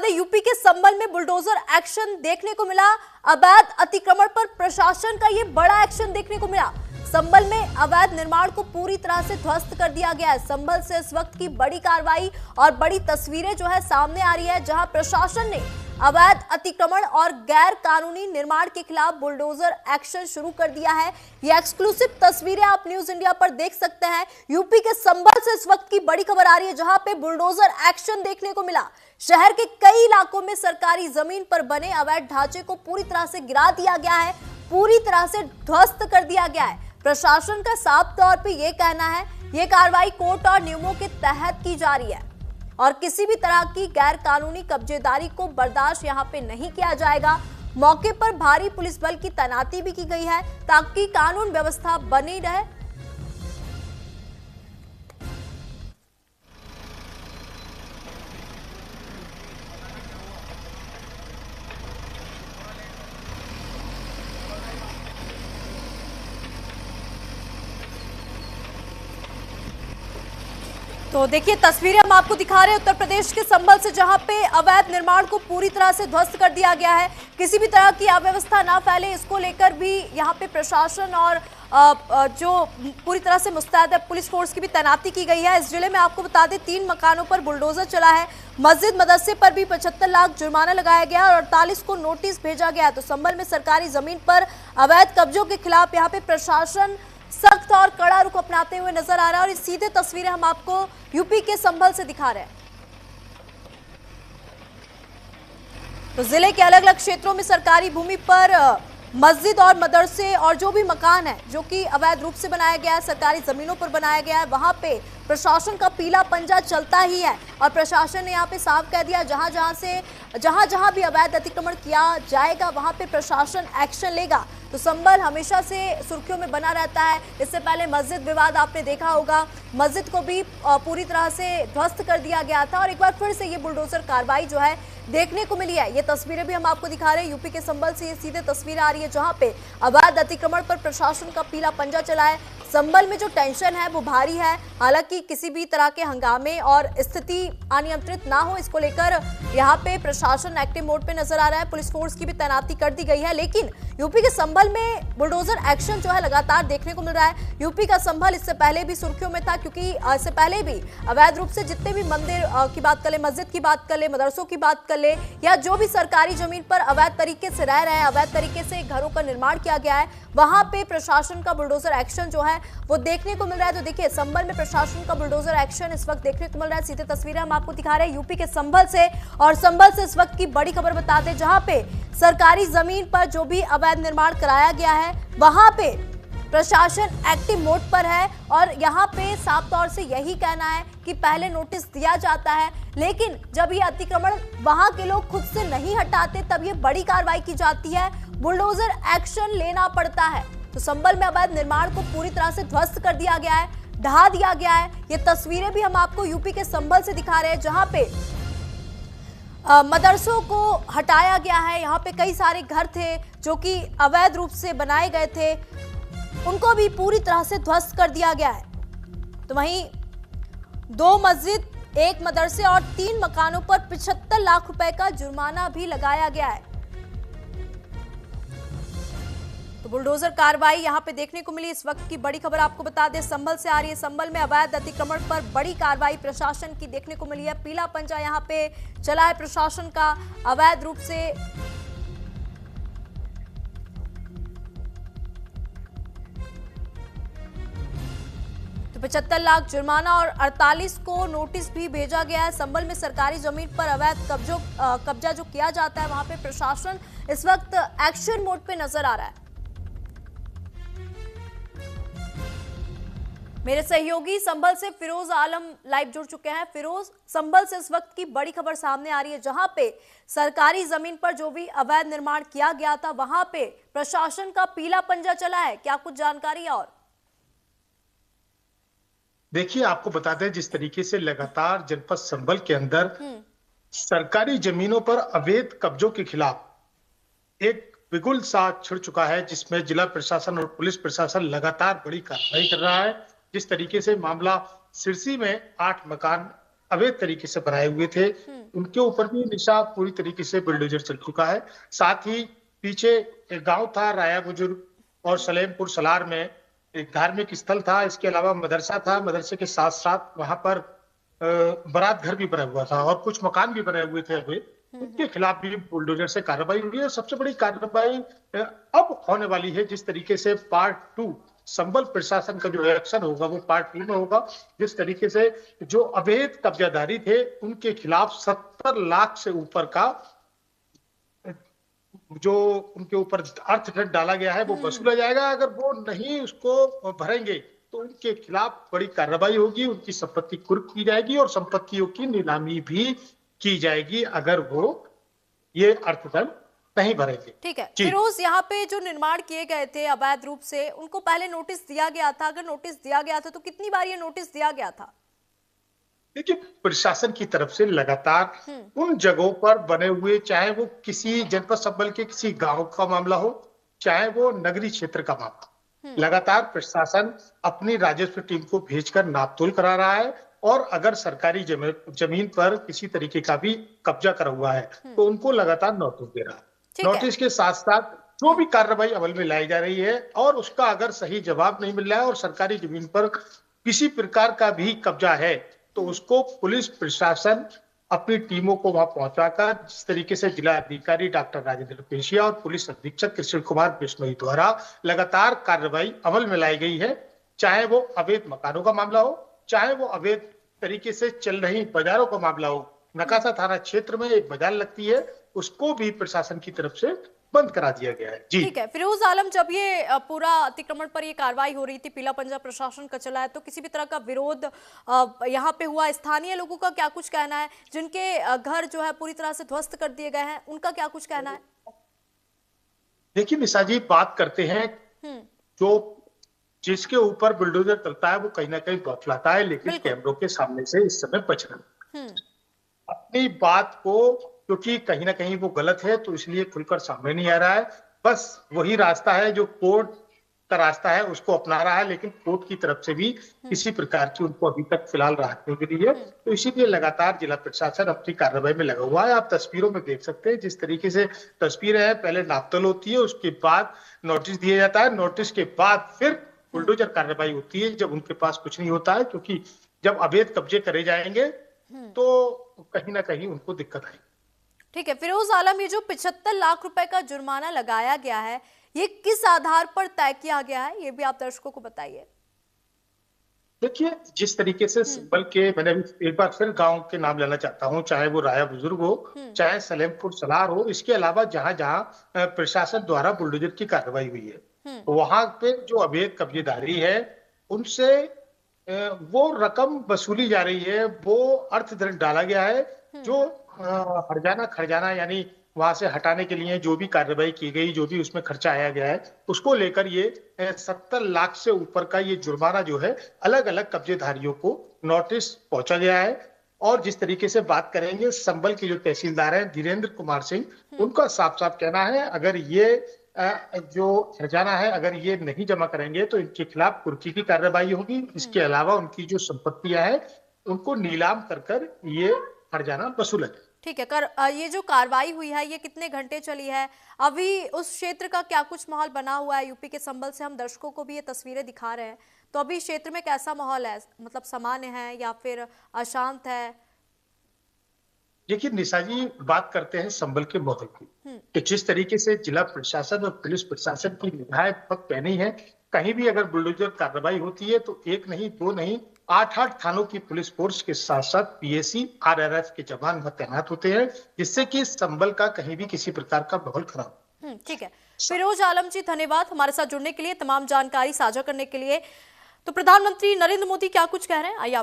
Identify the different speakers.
Speaker 1: दें, यूपी के संभल में बुलडोजर एक्शन देखने को मिला। अवैध अतिक्रमण पर प्रशासन का ये बड़ा एक्शन देखने को मिला। संभल में अवैध निर्माण को पूरी तरह से ध्वस्त कर दिया गया है। संभल से इस वक्त की बड़ी कार्रवाई और बड़ी तस्वीरें जो है सामने आ रही है, जहां प्रशासन ने अवैध अतिक्रमण और गैर कानूनी निर्माण के खिलाफ बुलडोजर एक्शन शुरू कर दिया है। ये एक्सक्लूसिव तस्वीरें आप न्यूज इंडिया पर देख सकते हैं। यूपी के संभल से इस वक्त की बड़ी खबर आ रही है, जहां पे बुलडोजर एक्शन देखने को मिला। शहर के कई इलाकों में सरकारी जमीन पर बने अवैध ढांचे को पूरी तरह से गिरा दिया गया है, पूरी तरह से ध्वस्त कर दिया गया है। प्रशासन का साफ तौर पे ये कहना है, ये कार्रवाई कोर्ट और नियमों के तहत की जा रही है और किसी भी तरह की गैर कानूनी कब्जेदारी को बर्दाश्त यहां पे नहीं किया जाएगा। मौके पर भारी पुलिस बल की तैनाती भी की गई है ताकि कानून व्यवस्था बनी रहे। तो देखिए तस्वीरें हम आपको दिखा रहे हैं उत्तर प्रदेश के संभल से, जहां पे अवैध निर्माण को पूरी तरह से ध्वस्त कर दिया गया है। किसी भी तरह की अव्यवस्था ना फैले, इसको लेकर भी यहां पे प्रशासन और जो पूरी तरह से मुस्तैद है, पुलिस फोर्स की भी तैनाती की गई है। इस जिले में आपको बता दें 3 मकानों पर बुलडोजर चला है। मस्जिद मदरसे पर भी 75 लाख जुर्माना लगाया गया और 48 को नोटिस भेजा गया। तो संभल में सरकारी जमीन पर अवैध कब्जों के खिलाफ यहाँ पे प्रशासन सख्त और कड़ा रुख अपनाते हुए नजर आ रहा है और इस सीधे तस्वीरें हम आपको यूपी के संभल से दिखा रहे हैं। तो जिले के अलग अलग क्षेत्रों में सरकारी भूमि पर मस्जिद और मदरसे और जो भी मकान है जो कि अवैध रूप से बनाया गया है, सरकारी जमीनों पर बनाया गया है, वहां पे प्रशासन का पीला पंजा चलता ही है। और प्रशासन ने यहाँ पे साफ कह दिया, जहां जहां भी अवैध अतिक्रमण किया जाएगा वहां पे प्रशासन एक्शन लेगा। तो संभल हमेशा से सुर्खियों में बना रहता है। इससे पहले मस्जिद विवाद आपने देखा होगा, मस्जिद को भी पूरी तरह से ध्वस्त कर दिया गया था और एक बार फिर से ये बुलडोजर कार्रवाई जो है देखने को मिली है। ये तस्वीरें भी हम आपको दिखा रहे हैं, यूपी के संभल से ये सीधे तस्वीर आ रही है, जहां पे अवैध अतिक्रमण पर प्रशासन का पीला पंजा चला है। संभल में जो टेंशन है वो भारी है। हालांकि किसी भी तरह के हंगामे और स्थिति अनियंत्रित ना हो, इसको लेकर यहाँ पे प्रशासन एक्टिव मोड पे नजर आ रहा है। पुलिस फोर्स की भी तैनाती कर दी गई है, लेकिन यूपी के संभल में बुलडोजर एक्शन जो है लगातार देखने को मिल रहा है। यूपी का संभल इससे पहले भी सुर्खियों में था, क्योंकि इससे पहले भी अवैध रूप से जितने भी मंदिर की बात कर ले, मस्जिद की बात कर ले, मदरसों की बात कर ले, या जो भी सरकारी जमीन पर अवैध तरीके से रह रहे हैं, अवैध तरीके से घरों का निर्माण किया गया है, वहां पे प्रशासन का बुलडोजर एक्शन जो है वो देखने को मिल रहा है। तो देखिए संभल में प्रशासन का बुलडोजर एक्शन इस वक्त देखने को मिल रहा है। सीधे तस्वीरें हम आपको दिखा रहे हैं यूपी के संभल से, और संभल से इस वक्त की बड़ी खबर बता दें, जहां पे सरकारी जमीन पर जो भी अवैध निर्माण कराया गया है वहां पे प्रशासन एक्टिव मोड पर है और यहाँ पे साफ तौर से यही कहना है कि पहले नोटिस दिया जाता है, लेकिन जब ये अतिक्रमण वहां के लोग खुद से नहीं हटाते तब ये बड़ी कार्रवाई की जाती है, बुलडोजर एक्शन लेना पड़ता है। तो संभल में अवैध निर्माण को पूरी तरह से ध्वस्त कर दिया गया है, ढहा दिया गया है। ये तस्वीरें भी हम आपको यूपी के संभल से दिखा रहे हैं, जहां पे मदरसों को हटाया गया है। यहाँ पे कई सारे घर थे जो कि अवैध रूप से बनाए गए थे, उनको भी पूरी तरह से ध्वस्त कर दिया गया है। तो वहीं 2 मस्जिद, 1 मदरसे और 3 मकानों पर 75 लाख रुपए का जुर्माना भी लगाया गया है। तो बुलडोजर कार्रवाई यहां पे देखने को मिली। इस वक्त की बड़ी खबर आपको बता दें संभल से आ रही है। संभल में अवैध अतिक्रमण पर बड़ी कार्रवाई प्रशासन की देखने को मिली है। पीला पंजा यहां पे चला है प्रशासन का, अवैध रूप से तो 75 लाख जुर्माना और 48 को नोटिस भी भेजा गया है। संभल में सरकारी जमीन पर अवैध कब्जा जो किया जाता है वहां पे प्रशासन इस वक्त एक्शन मोड पे नजर आ रहा है। मेरे सहयोगी संभल से फिरोज आलम लाइव जुड़ चुके हैं। फिरोज, संभल से इस वक्त की बड़ी खबर सामने आ रही है, जहां पे सरकारी जमीन पर जो भी अवैध निर्माण किया गया था वहां पे प्रशासन का पीला पंजा चला है, क्या कुछ जानकारी? और
Speaker 2: देखिए, आपको बता दें जिस तरीके से लगातार जनपद संभल के अंदर सरकारी जमीनों पर अवैध कब्जों के खिलाफ एक बिगुल सा छिड़ चुका है, जिसमें जिला प्रशासन और पुलिस प्रशासन लगातार बड़ी कार्रवाई कर रहा है। जिस तरीके से मामला सिरसी में 8 मकान अवैध तरीके से बनाए हुए थे, उनके ऊपर भी निशा पूरी तरीके से बुलडोजर चल चुका है। साथ ही पीछे एक गांव था राया बुजुर्ग और सलेमपुर सलार में एक धार्मिक स्थल था, इसके अलावा मदरसा था, मदरसे के साथ साथ वहां पर बारात घर भी बना हुआ था और कुछ मकान भी बने हुए थे अभी, उनके खिलाफ भी बुलडोजर से कार्रवाई हुई है। सबसे बड़ी कार्रवाई अब होने वाली है, जिस तरीके से पार्ट 2 संबल प्रशासन का जो एक्शन होगा वो पार्ट 2 में होगा। जिस तरीके से जो अवैध कब्जाधारी थे उनके खिलाफ 70 लाख से ऊपर का जो उनके ऊपर अर्थदंड डाला गया है वो वसूला जाएगा। अगर वो नहीं उसको भरेंगे तो उनके खिलाफ बड़ी कार्रवाई होगी, उनकी संपत्ति कुर्क की जाएगी और संपत्तियों की नीलामी भी की जाएगी अगर वो ये अर्थदंड नहीं भरेंगे।
Speaker 1: ठीक है फिरोज, यहाँ पे जो निर्माण किए गए थे अवैध रूप से, उनको पहले नोटिस दिया गया था? अगर नोटिस दिया गया था तो कितनी बार ये नोटिस दिया गया था?
Speaker 2: देखिए, प्रशासन की तरफ से लगातार उन जगहों पर बने हुए, चाहे वो किसी जनपद संबल के किसी गांव का मामला हो, चाहे वो नगरीय क्षेत्र का मामला, लगातार प्रशासन अपनी राजस्व टीम को भेजकर नापतोल करा रहा है। और अगर सरकारी जमीन पर किसी तरीके का भी कब्जा करा हुआ है तो उनको लगातार नोटिस दे रहा है। नोटिस के साथ साथ जो भी कार्रवाई अमल में लाई जा रही है और उसका अगर सही जवाब नहीं मिल रहा है और सरकारी जमीन पर किसी प्रकार का भी कब्जा है तो उसको पुलिस प्रशासन अपनी टीमों को वहां पहुंचाकर, जिस तरीके से जिला अधिकारी डॉक्टर राजेंद्र पेशिया और पुलिस अधीक्षक कृष्ण कुमार बिश्नोई द्वारा लगातार कार्रवाई अमल में लाई गई है। चाहे वो अवैध मकानों का मामला हो, चाहे वो अवैध तरीके से चल रही बाजारों का मामला हो। नकासा थाना क्षेत्र में एक बाजार लगती है, उसको भी प्रशासन की तरफ से बंद करा दिया गया है। जी
Speaker 1: ठीक है फिरोज आलम, जब ये पूरा अतिक्रमण पर ये कार्रवाई हो रही थी, पीला पंजा प्रशासन का चला है, तो किसी भी तरह का विरोध यहाँ पे हुआ? स्थानीय लोगों का क्या कुछ कहना है? जिनके घर जो है पूरी तरह से ध्वस्त कर दिए गए हैं, उनका क्या कुछ कहना है?
Speaker 2: देखिए निशा जी, बात करते हैं जो जिसके ऊपर बुलडोजर चलता है वो कहीं ना कहीं बौखलाता है, लेकिन कैमरों के सामने से इस समय बच रहा है अपनी बात को, क्योंकि कहीं ना कहीं वो गलत है तो इसलिए खुलकर सामने नहीं आ रहा है। बस वही रास्ता है जो कोर्ट का रास्ता है उसको अपना रहा है, लेकिन कोर्ट की तरफ से भी किसी प्रकार की उनको अभी तक फिलहाल राहत नहीं मिली है। तो इसीलिए लगातार जिला प्रशासन अपनी कार्रवाई में लगा हुआ है। आप तस्वीरों में देख सकते हैं जिस तरीके से तस्वीरें हैं, पहले नापतोल होती है, उसके बाद नोटिस दिया जाता है, नोटिस के बाद फिर बुलडोजर कार्रवाई होती है जब उनके पास कुछ नहीं होता है, क्योंकि जब अवैध कब्जे करे जाएंगे तो कहीं ना कहीं उनको दिक्कत आएगी।
Speaker 1: ठीक है फिरोज आलम, ये जो 75 लाख रुपए का जुर्माना लगाया गया है, ये किस आधार पर तय किया गया है, ये भी आप दर्शकों को बताइए।
Speaker 2: देखिए, जिस तरीके से संबल के, मैंने एक बार फिर गांव के नाम लेना चाहता हूं, चाहे वो राया बुजुर्ग हो, चाहे सलेमपुर सलार हो, इसके अलावा जहां जहां प्रशासन द्वारा बुलडोजर की कार्रवाई हुई है वहां पे जो अवैध कब्जेदारी है उनसे वो रकम वसूली जा रही है, वो अर्थदंड डाला गया है। जो हर्जाना खर्जाना यानी वहां से हटाने के लिए जो भी कार्रवाई की गई, जो भी उसमें खर्चा आया गया है, उसको लेकर ये 70 लाख से ऊपर का ये जुर्माना जो है अलग अलग कब्जेधारियों को नोटिस पहुंचा गया है। और जिस तरीके से बात करेंगे, संबल के जो तहसीलदार हैं धीरेन्द्र कुमार सिंह, उनका साफ साफ कहना है अगर ये जो खजाना है अगर ये नहीं जमा करेंगे तो इनके खिलाफ कुर्की की कार्रवाई होगी। इसके अलावा उनकी जो संपत्तियां हैं उनको नीलाम कर ये खजाना वसूला जाए।
Speaker 1: ठीक है, ये जो कार्रवाई हुई है ये कितने घंटे चली है? अभी उस क्षेत्र का क्या कुछ माहौल बना हुआ है? यूपी के संबल से हम दर्शकों को भी ये तस्वीरें दिखा रहे हैं, तो अभी क्षेत्र में कैसा माहौल है? मतलब सामान्य है या फिर अशांत है?
Speaker 2: देखिए निशा जी, बात करते हैं संबल के माहौल की, कि जिस तरीके से जिला प्रशासन और पुलिस प्रशासन की निगाहें बहुत पैनी है, कहीं भी अगर बुलडोजर कार्रवाई होती है तो एक नहीं दो नहीं 8-8 थानों की पुलिस फोर्स के साथ साथ पीएसी आरआरएफ के जवान तैनात होते हैं, जिससे कि संबल का कहीं भी किसी प्रकार का माहौल खराब।
Speaker 1: ठीक है फिरोज आलम जी, धन्यवाद हमारे साथ जुड़ने के लिए, तमाम जानकारी साझा करने के लिए। तो प्रधानमंत्री नरेंद्र मोदी क्या कुछ कह रहे हैं, आइए आप